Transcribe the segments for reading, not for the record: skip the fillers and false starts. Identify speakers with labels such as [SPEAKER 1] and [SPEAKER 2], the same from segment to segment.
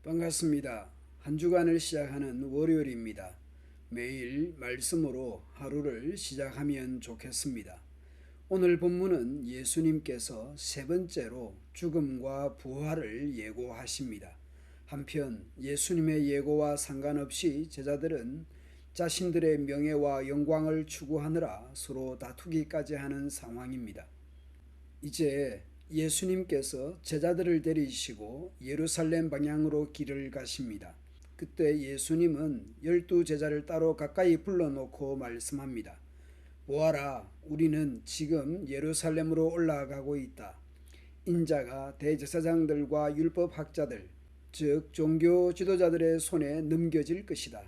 [SPEAKER 1] 반갑습니다. 한 주간을 시작하는 월요일입니다. 매일 말씀으로 하루를 시작하면 좋겠습니다. 오늘 본문은 예수님께서 세 번째로 죽음과 부활을 예고하십니다. 한편 예수님의 예고와 상관없이 제자들은 자신들의 명예와 영광을 추구하느라 서로 다투기까지 하는 상황입니다. 이제 예수님께서 제자들을 데리시고 예루살렘 방향으로 길을 가십니다. 그때 예수님은 12제자를 따로 가까이 불러놓고 말씀합니다. 보아라, 우리는 지금 예루살렘으로 올라가고 있다. 인자가 대제사장들과 율법학자들, 즉 종교 지도자들의 손에 넘겨질 것이다.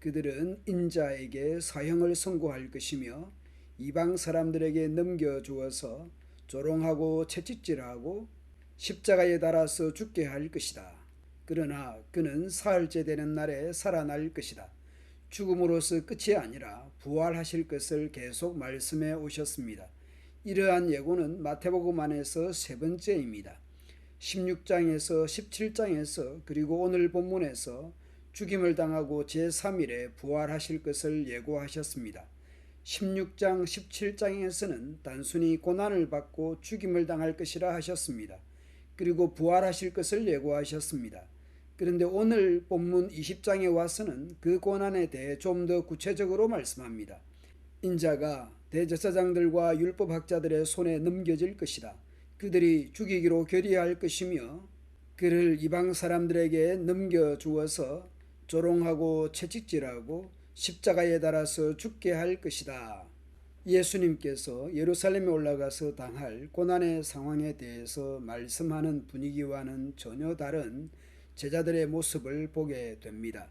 [SPEAKER 1] 그들은 인자에게 사형을 선고할 것이며 이방 사람들에게 넘겨주어서 조롱하고 채찍질하고 십자가에 달아서 죽게 할 것이다. 그러나 그는 사흘째 되는 날에 살아날 것이다. 죽음으로서 끝이 아니라 부활하실 것을 계속 말씀해 오셨습니다. 이러한 예고는 마태복음 안에서 세 번째입니다. 16장에서 17장에서 그리고 오늘 본문에서 죽임을 당하고 제3일에 부활하실 것을 예고하셨습니다. 16장, 17장에서는 단순히 고난을 받고 죽임을 당할 것이라 하셨습니다. 그리고 부활하실 것을 예고하셨습니다. 그런데 오늘 본문 20장에 와서는 그 고난에 대해 좀 더 구체적으로 말씀합니다. 인자가 대제사장들과 율법학자들의 손에 넘겨질 것이다. 그들이 죽이기로 결의할 것이며 그를 이방 사람들에게 넘겨주어서 조롱하고 채찍질하고 십자가에 달아서 죽게 할 것이다. 예수님께서 예루살렘에 올라가서 당할 고난의 상황에 대해서 말씀하는 분위기와는 전혀 다른 제자들의 모습을 보게 됩니다.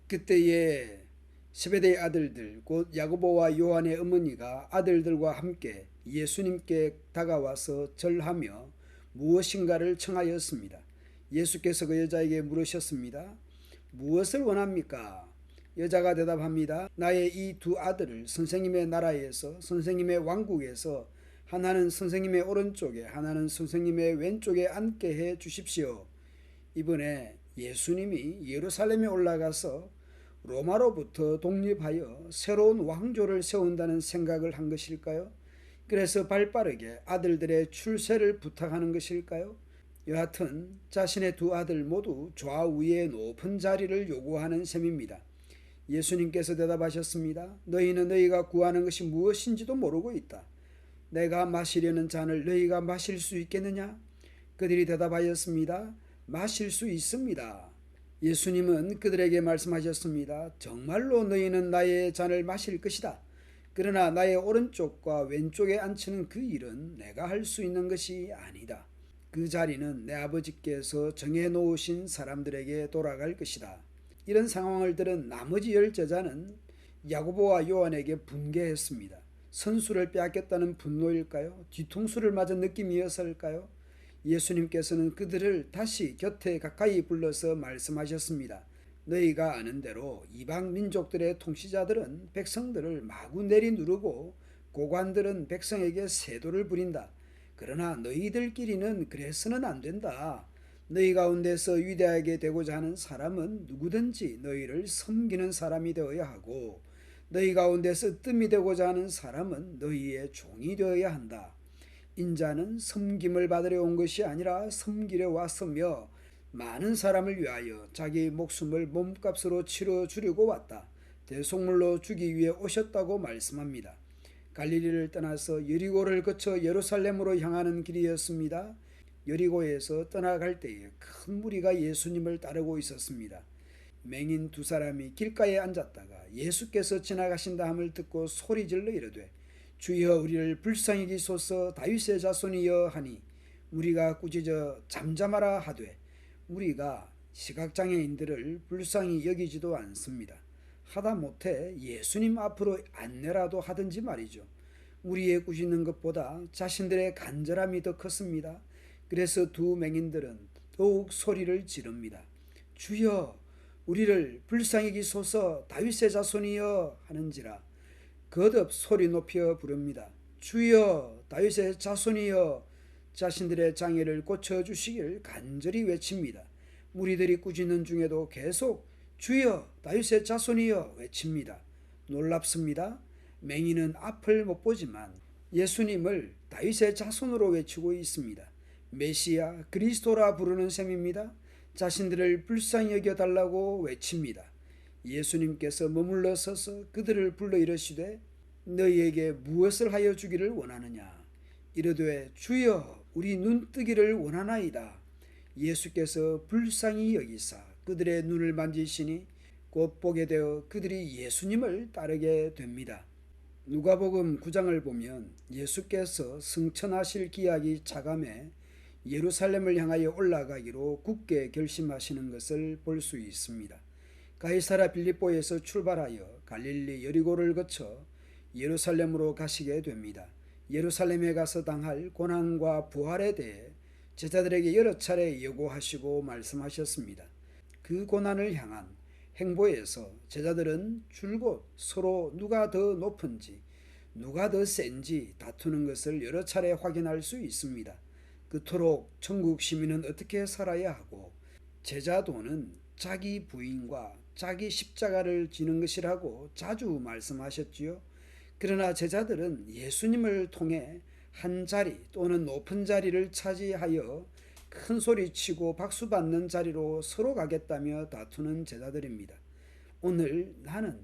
[SPEAKER 1] 그때에 세베대의 아들들 곧 야고보와 요한의 어머니가 아들들과 함께 예수님께 다가와서 절하며 무엇인가를 청하였습니다. 예수께서 그 여자에게 물으셨습니다. 무엇을 원합니까? 여자가 대답합니다. 나의 이 두 아들을 선생님의 나라에서 선생님의 왕국에서 하나는 선생님의 오른쪽에 하나는 선생님의 왼쪽에 앉게 해 주십시오. 이번에 예수님이 예루살렘에 올라가서 로마로부터 독립하여 새로운 왕조를 세운다는 생각을 한 것일까요? 그래서 발빠르게 아들들의 출세를 부탁하는 것일까요? 여하튼 자신의 두 아들 모두 좌우에 높은 자리를 요구하는 셈입니다. 예수님께서 대답하셨습니다. 너희는 너희가 구하는 것이 무엇인지도 모르고 있다. 내가 마시려는 잔을 너희가 마실 수 있겠느냐? 그들이 대답하였습니다. 마실 수 있습니다. 예수님은 그들에게 말씀하셨습니다. 정말로 너희는 나의 잔을 마실 것이다. 그러나 나의 오른쪽과 왼쪽에 앉히는 그 일은 내가 할 수 있는 것이 아니다. 그 자리는 내 아버지께서 정해놓으신 사람들에게 돌아갈 것이다. 이런 상황을 들은 나머지 10제자는 야고보와 요한에게 분개했습니다. 선수를 빼앗겼다는 분노일까요? 뒤통수를 맞은 느낌이었을까요? 예수님께서는 그들을 다시 곁에 가까이 불러서 말씀하셨습니다. 너희가 아는 대로 이방 민족들의 통치자들은 백성들을 마구 내리누르고 고관들은 백성에게 세도를 부린다. 그러나 너희들끼리는 그래서는 안 된다. 너희 가운데서 위대하게 되고자 하는 사람은 누구든지 너희를 섬기는 사람이 되어야 하고 너희 가운데서 뜸이 되고자 하는 사람은 너희의 종이 되어야 한다. 인자는 섬김을 받으려 온 것이 아니라 섬기려 왔으며 많은 사람을 위하여 자기 목숨을 몸값으로 치러주려고 왔다. 대속물로 주기 위해 오셨다고 말씀합니다. 갈릴리를 떠나서 여리고를 거쳐 예루살렘으로 향하는 길이었습니다. 여리고에서 떠나갈 때에 큰 무리가 예수님을 따르고 있었습니다. 맹인 두 사람이 길가에 앉았다가 예수께서 지나가신다 함을 듣고 소리질러 이르되 주여 우리를 불쌍히 여기소서 다윗의 자손이여 하니 무리가 꾸짖어 잠잠하라 하되 무리가 시각장애인들을 불쌍히 여기지도 않습니다. 하다못해 예수님 앞으로 안내라도 하든지 말이죠. 무리의 꾸짖는 것보다 자신들의 간절함이 더 컸습니다. 그래서 두 맹인들은 더욱 소리를 지릅니다. 주여 우리를 불쌍히 여기소서 다윗의 자손이여 하는지라 거듭 소리 높여 부릅니다. 주여 다윗의 자손이여 자신들의 장애를 고쳐주시길 간절히 외칩니다. 무리들이 꾸짖는 중에도 계속 주여 다윗의 자손이여 외칩니다. 놀랍습니다. 맹인은 앞을 못 보지만 예수님을 다윗의 자손으로 외치고 있습니다. 메시아 그리스도라 부르는 셈입니다. 자신들을 불쌍히 여겨달라고 외칩니다. 예수님께서 머물러 서서 그들을 불러 이르시되 너희에게 무엇을 하여 주기를 원하느냐. 이르되 주여 우리 눈뜨기를 원하나이다. 예수께서 불쌍히 여기사 그들의 눈을 만지시니 곧 보게 되어 그들이 예수님을 따르게 됩니다. 누가복음 9장을 보면 예수께서 승천하실 기약이 차감해 예루살렘을 향하여 올라가기로 굳게 결심하시는 것을 볼 수 있습니다. 가이사랴 빌립보에서 출발하여 갈릴리 여리고를 거쳐 예루살렘으로 가시게 됩니다. 예루살렘에 가서 당할 고난과 부활에 대해 제자들에게 여러 차례 예고하시고 말씀하셨습니다. 그 고난을 향한 행보에서 제자들은 줄곧 서로 누가 더 높은지 누가 더 센지 다투는 것을 여러 차례 확인할 수 있습니다. 그토록 천국 시민은 어떻게 살아야 하고 제자도는 자기 부인과 자기 십자가를 지는 것이라고 자주 말씀하셨지요. 그러나 제자들은 예수님을 통해 한 자리 또는 높은 자리를 차지하여 큰 소리치고 박수받는 자리로 서로 가겠다며 다투는 제자들입니다. 오늘 나는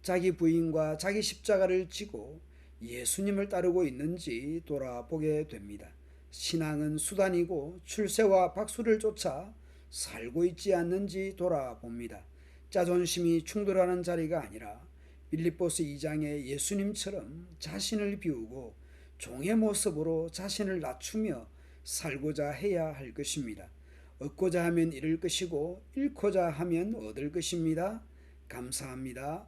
[SPEAKER 1] 자기 부인과 자기 십자가를 지고 예수님을 따르고 있는지 돌아보게 됩니다. 신앙은 수단이고 출세와 박수를 쫓아 살고 있지 않는지 돌아봅니다. 자존심이 충돌하는 자리가 아니라 빌립보서 2장의 예수님처럼 자신을 비우고 종의 모습으로 자신을 낮추며 살고자 해야 할 것입니다. 얻고자 하면 잃을 것이고 잃고자 하면 얻을 것입니다. 감사합니다.